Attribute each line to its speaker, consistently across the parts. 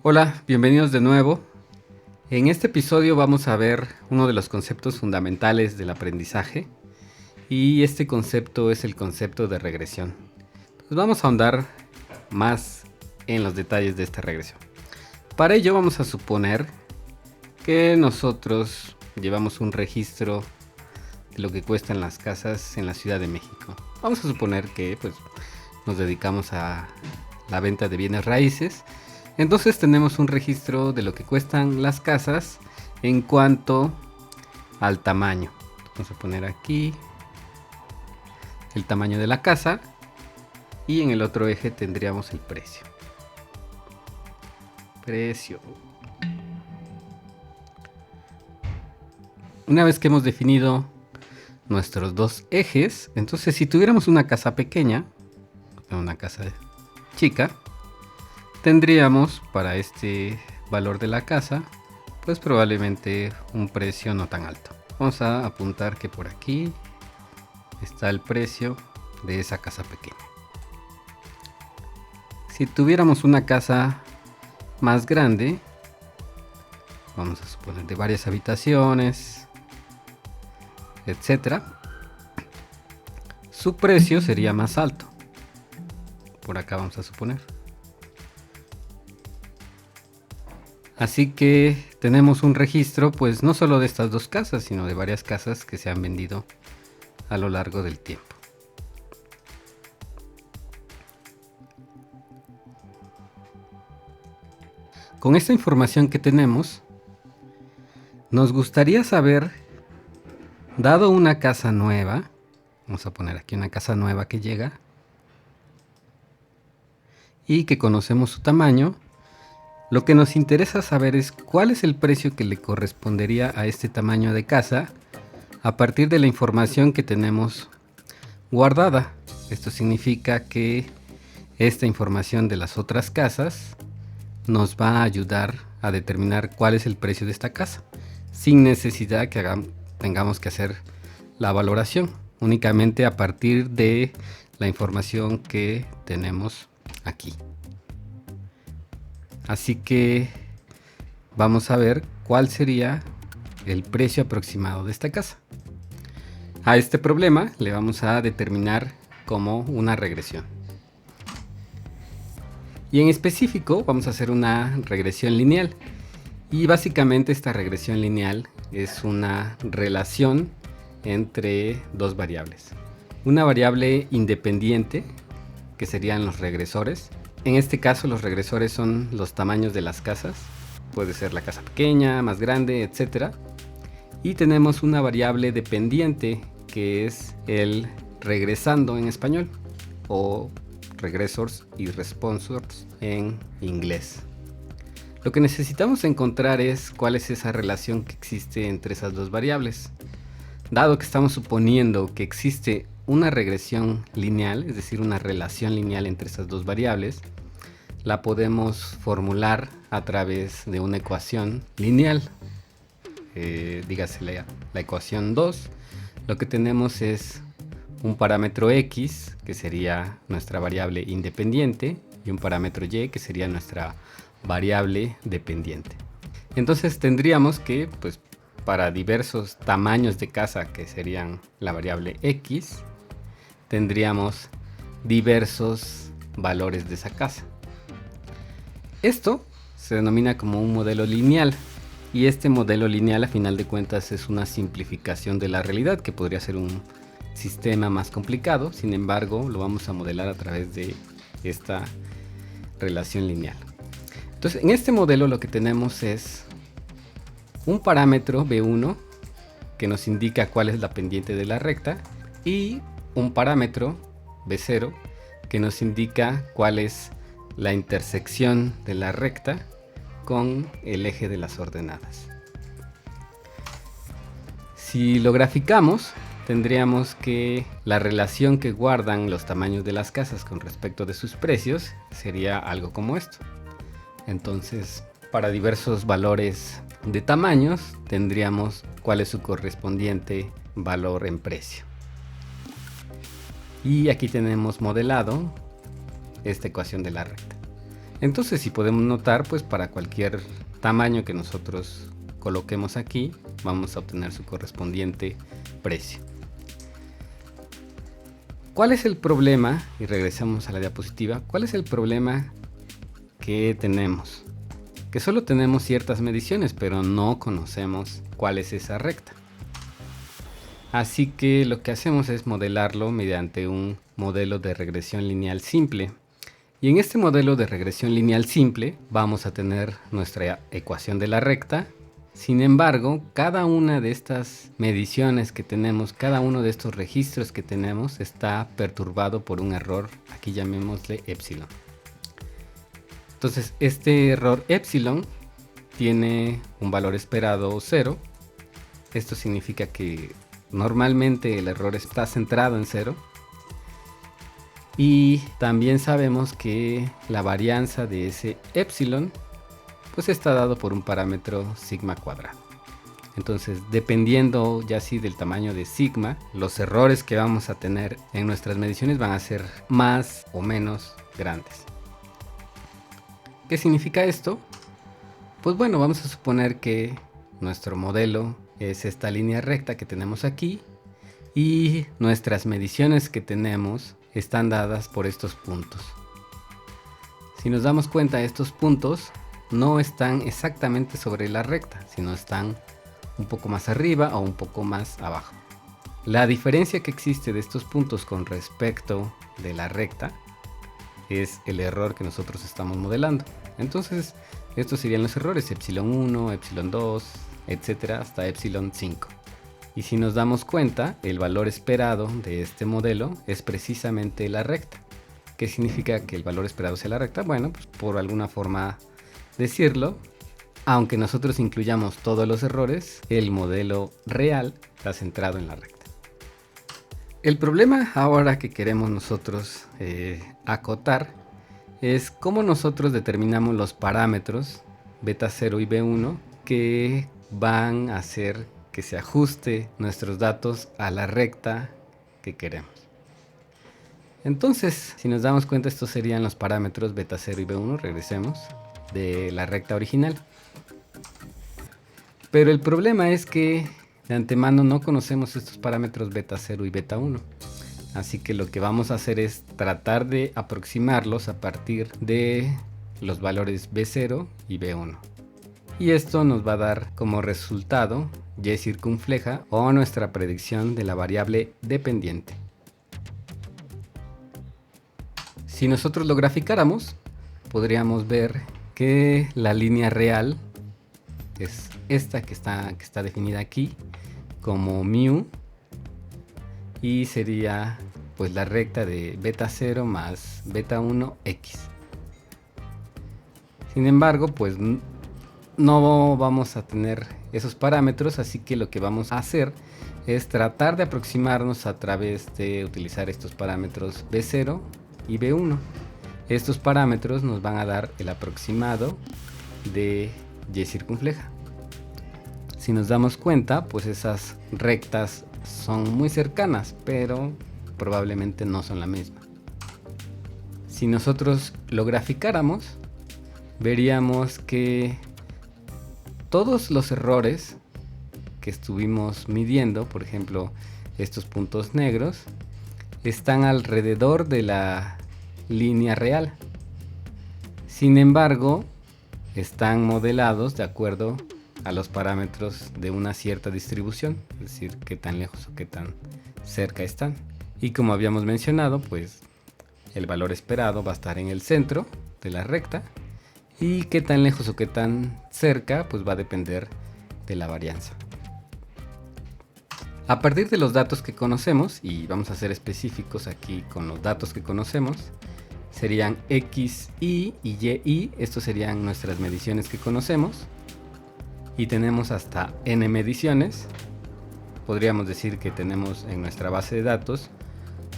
Speaker 1: Hola, bienvenidos de nuevo. En este episodio vamos a ver uno de los conceptos fundamentales del aprendizaje y este concepto es el concepto de regresión. Entonces vamos a ahondar más en los detalles de esta regresión. Para ello vamos a suponer que nosotros llevamos un registro de lo que cuestan las casas en la Ciudad de México. Vamos a suponer que nos dedicamos a la venta de bienes raíces. Entonces tenemos un registro de lo que cuestan las casas en cuanto al tamaño. Vamos a poner aquí el tamaño de la casa y en el otro eje tendríamos el precio. Una vez que hemos definido nuestros dos ejes, entonces si tuviéramos una casa pequeña, una casa chica, tendríamos para este valor de la casa, pues probablemente un precio no tan alto. Vamos a apuntar que por aquí está el precio de esa casa pequeña. Si tuviéramos una casa más grande, vamos a suponer de varias habitaciones, etcétera, su precio sería más alto. Por acá vamos a suponer. Así que tenemos un registro, pues no solo de estas dos casas, sino de varias casas que se han vendido a lo largo del tiempo. Con esta información que tenemos, nos gustaría saber, dado una casa nueva, vamos a poner aquí una casa nueva que llega y que conocemos su tamaño, lo que nos interesa saber es cuál es el precio que le correspondería a este tamaño de casa a partir de la información que tenemos guardada. Esto significa que esta información de las otras casas nos va a ayudar a determinar cuál es el precio de esta casa, sin necesidad que tengamos que hacer la valoración, únicamente a partir de la información que tenemos aquí. Así que vamos a ver cuál sería el precio aproximado de esta casa. A este problema le vamos a determinar como una regresión. Y en específico vamos a hacer una regresión lineal. Y básicamente esta regresión lineal es una relación entre dos variables. Una variable independiente, que serían los regresores. En este caso los regresores son los tamaños de las casas. Puede ser la casa pequeña, más grande, etc. Y tenemos una variable dependiente que es el regresando en español o regressors y responsors en inglés. Lo que necesitamos encontrar es cuál es esa relación que existe entre esas dos variables. Dado que estamos suponiendo que existe una regresión lineal, es decir, una relación lineal entre esas dos variables, la podemos formular a través de una ecuación lineal. Dígase la ecuación 2. Lo que tenemos es un parámetro x, que sería nuestra variable independiente, y un parámetro y, que sería nuestra variable dependiente. Entonces tendríamos que, para diversos tamaños de casa, que serían la variable x, tendríamos diversos valores de esa casa. Esto se denomina como un modelo lineal, y este modelo lineal a final de cuentas es una simplificación de la realidad, que podría ser un sistema más complicado. Sin embargo, lo vamos a modelar a través de esta relación lineal. Entonces, en este modelo lo que tenemos es un parámetro B1 que nos indica cuál es la pendiente de la recta y un parámetro B0 que nos indica cuál es la intersección de la recta con el eje de las ordenadas. Si lo graficamos, tendríamos que la relación que guardan los tamaños de las casas con respecto de sus precios sería algo como esto. Entonces, para diversos valores de tamaños, tendríamos cuál es su correspondiente valor en precio. Y aquí tenemos modelado esta ecuación de la recta. Entonces, si podemos notar, pues para cualquier tamaño que nosotros coloquemos aquí, vamos a obtener su correspondiente precio. ¿Cuál es el problema? Y regresamos a la diapositiva. ¿Cuál es el problema que tenemos? Que solo tenemos ciertas mediciones, pero no conocemos cuál es esa recta. Así que lo que hacemos es modelarlo mediante un modelo de regresión lineal simple. Y en este modelo de regresión lineal simple vamos a tener nuestra ecuación de la recta. Sin embargo, cada una de estas mediciones que tenemos, cada uno de estos registros que tenemos está perturbado por un error, aquí llamémosle epsilon. Entonces este error epsilon tiene un valor esperado 0. Esto significa que normalmente el error está centrado en 0. Y también sabemos que la varianza de ese epsilon pues está dado por un parámetro sigma cuadrado. Entonces, dependiendo ya sí del tamaño de sigma, los errores que vamos a tener en nuestras mediciones van a ser más o menos grandes. ¿Qué significa esto? Pues bueno, vamos a suponer que nuestro modelo es esta línea recta que tenemos aquí y nuestras mediciones que tenemos están dadas por estos puntos. Si nos damos cuenta, estos puntos no están exactamente sobre la recta, sino están un poco más arriba o un poco más abajo. La diferencia que existe de estos puntos con respecto de la recta es el error que nosotros estamos modelando. Entonces, estos serían los errores epsilon 1, epsilon 2, etcétera, hasta epsilon 5. Y si nos damos cuenta, el valor esperado de este modelo es precisamente la recta. ¿Qué significa que el valor esperado sea la recta? Bueno, pues por alguna forma decirlo, aunque nosotros incluyamos todos los errores, el modelo real está centrado en la recta. El problema ahora que queremos nosotros acotar es cómo nosotros determinamos los parámetros beta 0 y b1 que van a hacer que se ajuste nuestros datos a la recta que queremos. Entonces, si nos damos cuenta, estos serían los parámetros beta 0 y b1, regresemos, de la recta original. Pero el problema es que de antemano no conocemos estos parámetros beta 0 y beta 1. Así que lo que vamos a hacer es tratar de aproximarlos a partir de los valores b0 y b1. Y esto nos va a dar como resultado y circunfleja o nuestra predicción de la variable dependiente. Si nosotros lo graficáramos, podríamos ver que la línea real es esta que está definida aquí como mu y sería pues la recta de beta 0 más beta 1 x. Sin embargo, pues no vamos a tener esos parámetros, así que lo que vamos a hacer es tratar de aproximarnos a través de utilizar estos parámetros b0 y b1. Estos parámetros nos van a dar el aproximado de y circunfleja. Si nos damos cuenta, pues esas rectas son muy cercanas, pero probablemente no son la misma. Si nosotros lo graficáramos, veríamos que todos los errores que estuvimos midiendo, por ejemplo, estos puntos negros, están alrededor de la línea real. Sin embargo, están modelados de acuerdo a los parámetros de una cierta distribución, es decir, qué tan lejos o qué tan cerca están. Y como habíamos mencionado, pues el valor esperado va a estar en el centro de la recta y qué tan lejos o qué tan cerca pues va a depender de la varianza. A partir de los datos que conocemos, y vamos a ser específicos aquí con los datos que conocemos, serían xi y yi, estos serían nuestras mediciones que conocemos, y tenemos hasta n mediciones. Podríamos decir que tenemos en nuestra base de datos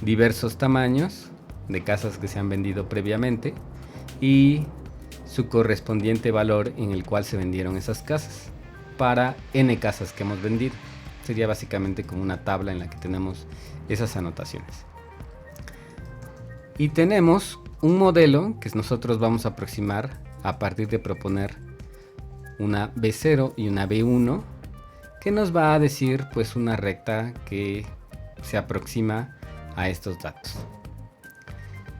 Speaker 1: diversos tamaños de casas que se han vendido previamente y su correspondiente valor en el cual se vendieron esas casas para n casas que hemos vendido. Sería básicamente como una tabla en la que tenemos esas anotaciones. Y tenemos un modelo que nosotros vamos a aproximar a partir de proponer una B0 y una B1, que nos va a decir pues una recta que se aproxima a estos datos.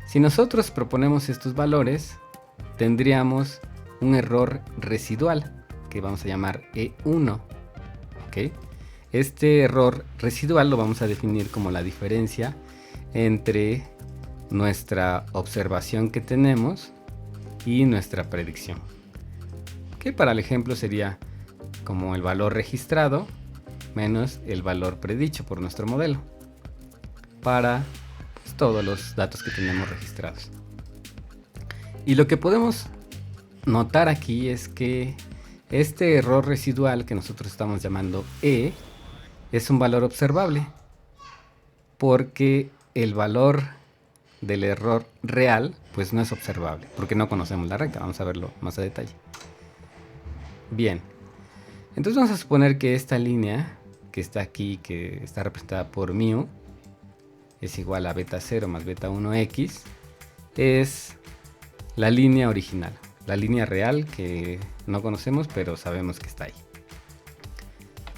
Speaker 1: Si nosotros proponemos estos valores, tendríamos un error residual que vamos a llamar E1. ¿Okay? Este error residual lo vamos a definir como la diferencia entre nuestra observación que tenemos y nuestra predicción. Que para el ejemplo sería como el valor registrado menos el valor predicho por nuestro modelo para pues, todos los datos que tenemos registrados. Y lo que podemos notar aquí es que este error residual que nosotros estamos llamando E es un valor observable porque el valor del error real pues no es observable porque no conocemos la recta. Vamos a verlo más a detalle. Bien, entonces vamos a suponer que esta línea que está aquí, que está representada por μ, es igual a beta 0 más beta 1x, es la línea original, la línea real que no conocemos pero sabemos que está ahí.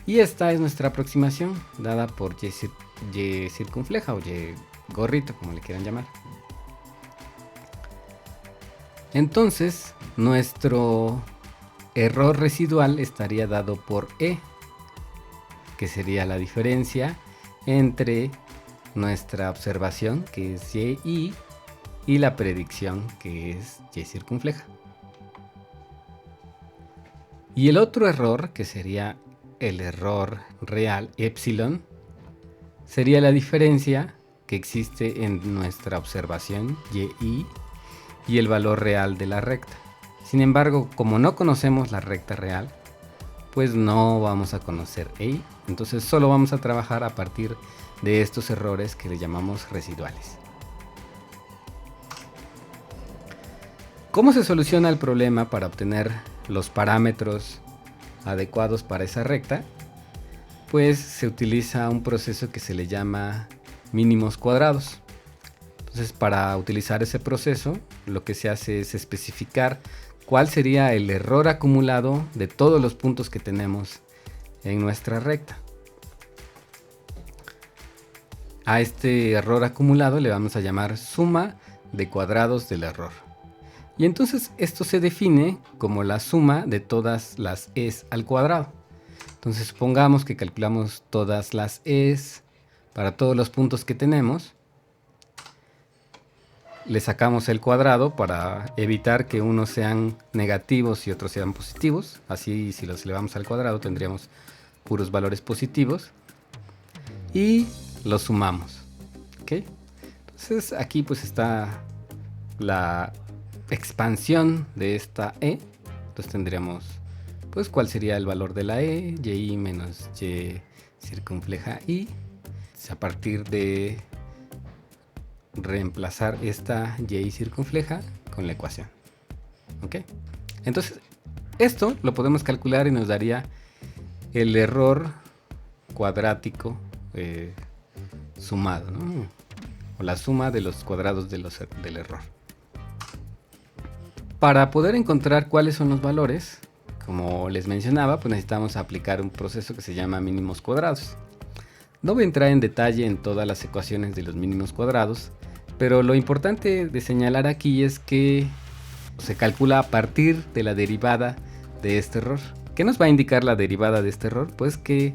Speaker 1: Y esta es nuestra aproximación dada por y circunfleja o y gorrito, como le quieran llamar. Entonces nuestro error residual estaría dado por E, que sería la diferencia entre nuestra observación, que es y la predicción, que es y circunfleja. Y el otro error, que sería el error real epsilon, sería la diferencia que existe en nuestra observación y el valor real de la recta. Sin embargo, como no conocemos la recta real, pues no vamos a conocer E, entonces solo vamos a trabajar a partir de estos errores que le llamamos residuales. ¿Cómo se soluciona el problema para obtener los parámetros adecuados para esa recta? Pues se utiliza un proceso que se le llama mínimos cuadrados. Entonces, para utilizar ese proceso, lo que se hace es especificar cuál sería el error acumulado de todos los puntos que tenemos en nuestra recta. A este error acumulado le vamos a llamar suma de cuadrados del error. Y entonces esto se define como la suma de todas las e's al cuadrado. Entonces supongamos que calculamos todas las e's para todos los puntos que tenemos. Le sacamos el cuadrado para evitar que unos sean negativos y otros sean positivos. Así, si los elevamos al cuadrado, tendríamos puros valores positivos. Y los sumamos. ¿Okay? Entonces aquí pues está la expansión de esta E. Entonces tendríamos pues cuál sería el valor de la E, y menos y circunfleja i. A partir de reemplazar esta y circunfleja con la ecuación. ¿Ok? Entonces, esto lo podemos calcular y nos daría el error cuadrático sumado, ¿no? O la suma de los cuadrados del error. Para poder encontrar cuáles son los valores, como les mencionaba, pues necesitamos aplicar un proceso que se llama mínimos cuadrados. No voy a entrar en detalle en todas las ecuaciones de los mínimos cuadrados, pero lo importante de señalar aquí es que se calcula a partir de la derivada de este error. ¿Qué nos va a indicar la derivada de este error? Pues qué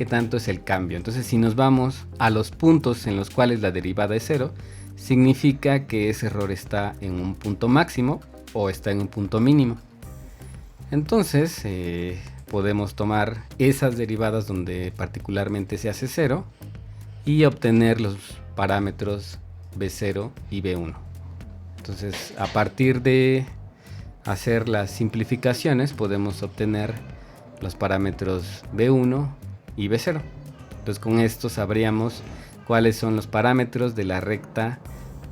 Speaker 1: tanto es el cambio. Entonces, si nos vamos a los puntos en los cuales la derivada es 0, significa que ese error está en un punto máximo o está en un punto mínimo. Entonces, podemos tomar esas derivadas donde particularmente se hace 0 y obtener los parámetros B0 y B1. Entonces, a partir de hacer las simplificaciones podemos obtener los parámetros B1 y B0. Entonces, con esto sabríamos cuáles son los parámetros de la recta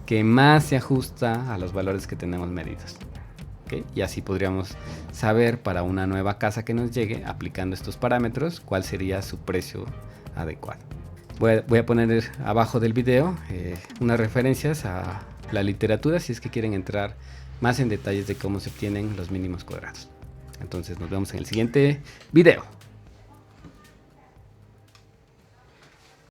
Speaker 1: que más se ajusta a los valores que tenemos medidos. ¿Okay? Y así podríamos saber para una nueva casa que nos llegue, aplicando estos parámetros, cuál sería su precio adecuado. Voy a poner abajo del video unas referencias a la literatura si es que quieren entrar más en detalles de cómo se obtienen los mínimos cuadrados. Entonces nos vemos en el siguiente video.